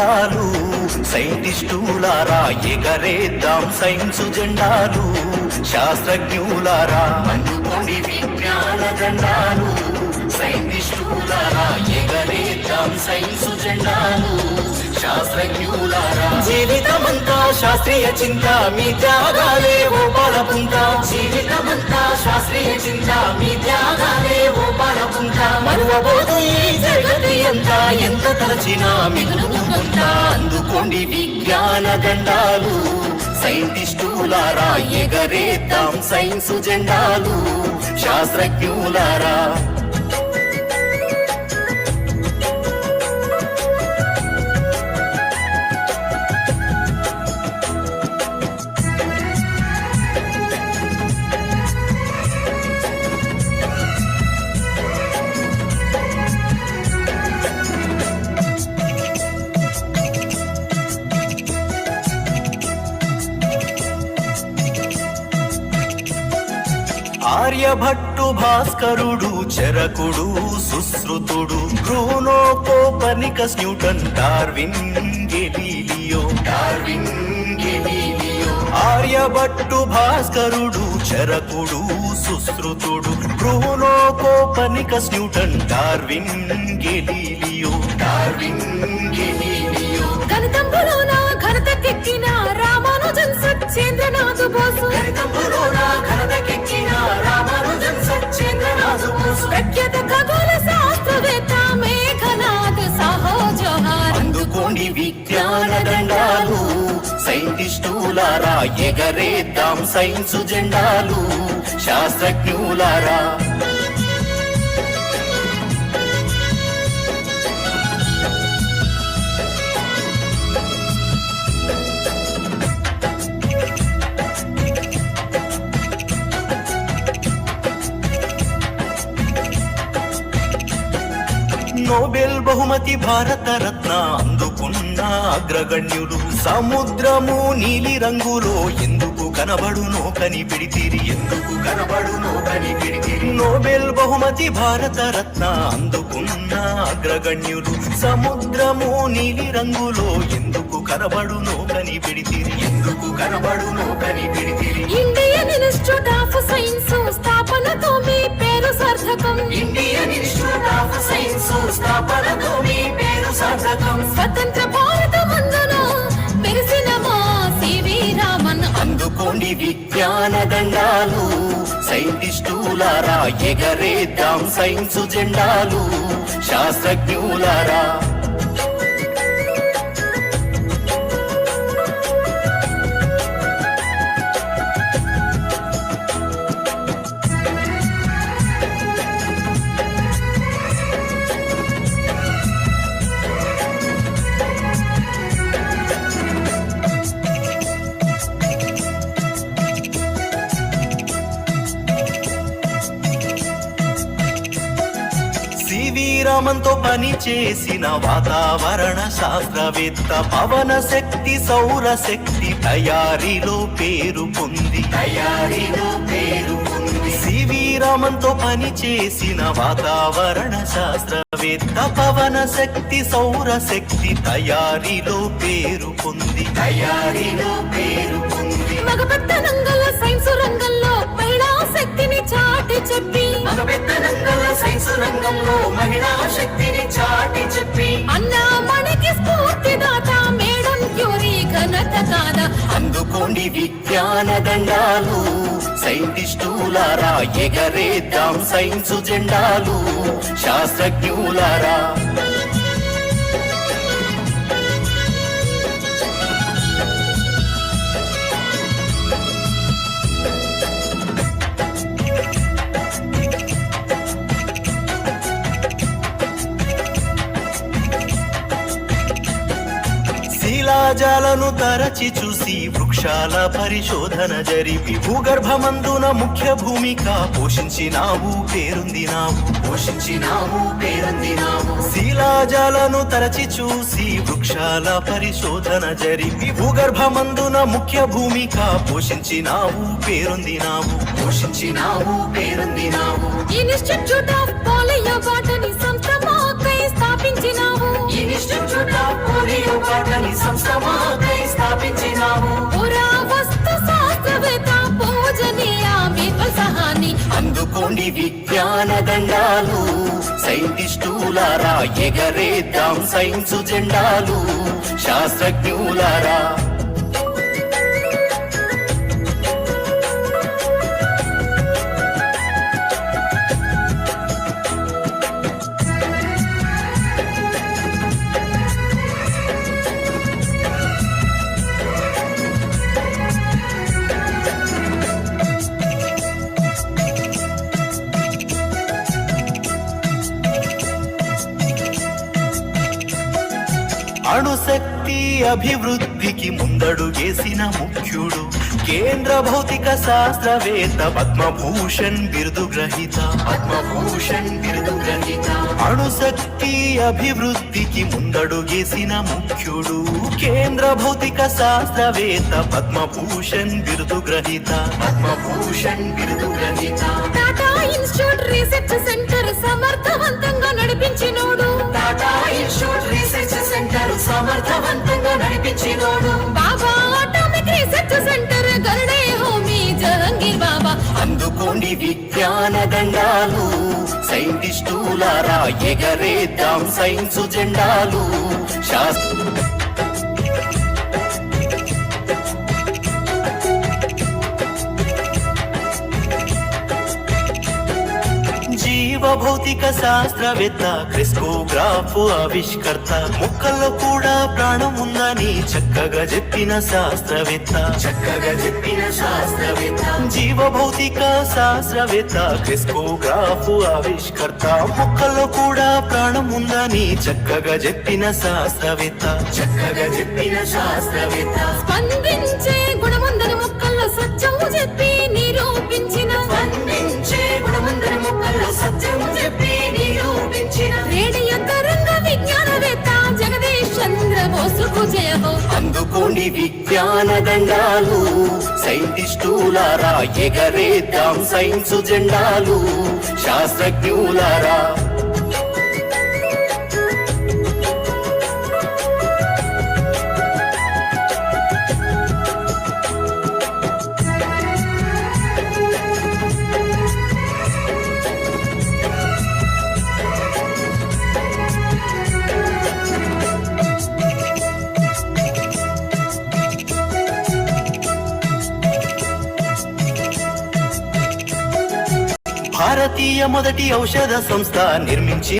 జెండాలు సైంటిస్టులారా ఎగరేద్దాం సైన్సు జెండాలు శాస్త్రజ్ఞులారా అందుకోండి విజ్ఞాన జెండాలు సైంటిస్టులారా ఎగరేద్దాం సైన్సు జెండాలు శాస్త్రజ్ఞులారా జీవితమంతా శాస్త్రీయ చింత మీ త్యాగాలే ఓ బాలపుంత జీవితమంతా శాస్త్రీయ చింత మీ త్యాగాలే ఓ బాలపుంత మరువబోదు ఈ జగతి అంతా ఎంత తలచినా మిగులుకుంటా అందుకోండి విజ్ఞాన దండాలు సైంటిస్టులారా ఎగరేద్దాం సైన్సు జెండాలు శాస్త్రజ్ఞులారా ఆర్యభట్టు భాస్కరుడు చరకుడు సుశ్రుతుడు Bruno Copernicus Newton Darwin Galileo Aryabhatta భాస్కరుడు చరకుడు సుశ్రుతుడు Bruno Copernicus Newton Darwin Galileo గణితంబులోన ఘనతకెక్కిన రామానుజన్ సత్యేంద్రనాథ్ బోసు ప్రఖ్యాత ఖగోళ శాస్త్రవేత్త మేఘనాథ్ సాహో జోహార్ అందుకోండి విజ్ఞాన దండాలు సైంటిస్టులారా ఎగరేద్దాం సైన్సు జెండాలు శాస్త్రజ్ఞులారా నోబెల్ బహుమతి భారత రత్న అందుకున్న అగ్రగణ్యులు సముద్రము నీలి రంగులో ఎందుకు కనబడునో కనిపెడితిరి నోబెల్ బహుమతి భారత రత్న అందుకున్న అగ్రగణ్యులు సముద్రము నీలి రంగులో ఎందుకు కనబడునో కనిపెడితిరి ఇండియన్ ఇన్స్టిట్యూట్ ఆఫ్ సైన్స్ స్థాపనతో మీ పేరు సార్థకం స్వతంత్ర భారత మందున మెరిసిన మా సివి రామన్ అందుకోండి విజ్ఞాన దండాలు సైంటిస్టులారా ఎగరేద్దాం సైన్సు జెండాలు శాస్త్రజ్ఞులారా రామంతో పని చేసిన వాతావరణ శాస్త్రవేత్త పవన శక్తి సౌర శక్తి తయారీలో పేరు పొంది సివి రామంతో పని చేసిన వాతావరణ శాస్త్రవేత్త పవన శక్తి సౌర శక్తి తయారీలో పేరు పొంది మగపెత్తనంగల సైన్స్ రంగంలో మహిళా శక్తిని చాటి చెప్పి అన్నా మనకి స్ఫూర్తిదాత మేడం క్యూరీ ఘనత కాదా అందుకోండి విజ్ఞాన దండాలు సైంటిస్టులారా ఎగరేద్దాం సైన్సు జెండాలు శాస్త్రజ్ఞులారా శిలాజాలను తరచి చూసి వృక్షాల పరిశోధన జరిపి భూగర్భమందున ముఖ్య భూమిక పోషించినావు పేరొందినావు శిలాజాలను తరచి చూసి వృక్షాల పరిశోధన జరిపి భూగర్భమందున ముఖ్య భూమిక పోషించినావు పేరొందినావు ఇన్స్టిట్యూట్ ఆఫ్ పాలియోబాటనీ సంస్థ మాకై స్థాపించినావు ఇన్స్టిట్యూట్ ఆఫ్ పోలియో బాటనీ సంస్థ మాకై స్థాపించినాము. పురావస్తు శాస్త్రవేత్త పూజనీయ మేపల్ సహాని. అందుకోండి విజ్ఞాన దండాలు, సైంటిస్టులారా ఎగరేద్దాం సైన్స్ జెండాలు, శాస్త్రజ్ఞులారా. అణుశక్తి అభివృద్ధికి ముందడుగేసిన ముఖ్యుడు, కేంద్ర భౌతిక శాస్త్రవేత్త పద్మభూషణ్ బిరుదు గ్రహీత. అణుశక్తి అభివృద్ధికి ముందడుగేసిన ముఖ్యుడు, కేంద్ర భౌతిక శాస్త్రవేత్త పద్మభూషణ్ బిరుదు గ్రహీత. టాటా ఇన్స్టిట్యూట్ రీసెర్చ్ సెంటర్ సమర్థవంతంగా నడిపించినోడు. బాబా అటామిక్ రీసెర్చ్ సెంటర్ గరుడే హోమీ జహంగీర్ బాబా. అందుకోండి విజ్ఞాన దండాలు, సైంటిస్టులారా ఎగరేద్దాం సైన్స్ జెండాలు, శాస్త్ర. భౌతిక శాస్త్రవేత్త క్రిస్కోగ్రాఫ్ ఆవిష్కర్త, మొక్కల్లో కూడా ప్రాణం ఉందని చక్కగా చెప్పిన శాస్త్రవేత్త. జీవ భౌతిక శాస్త్రవేత్త క్రిస్కోగ్రాఫ్ ఆవిష్కర్త, మొక్కల్లో కూడా ప్రాణం ఉందని చక్కగా చెప్పిన శాస్త్రవేత్త. స్పందించే గుణముందని మొక్కల్లో సత్యము చెప్పి నిరూపించిన. రేడియో తరంగ విజ్ఞానవేత్త జగదీష్ చంద్ర బోసుకు జయము. అందుకోండి విజ్ఞాన దండాలు, సైంటిస్టులారా ఎగరేద్దాం సైన్స్ జెండాలు, శాస్త్రజ్ఞులారా. భారతీయ మొదటి ఔషధ సంస్థ నిర్మించి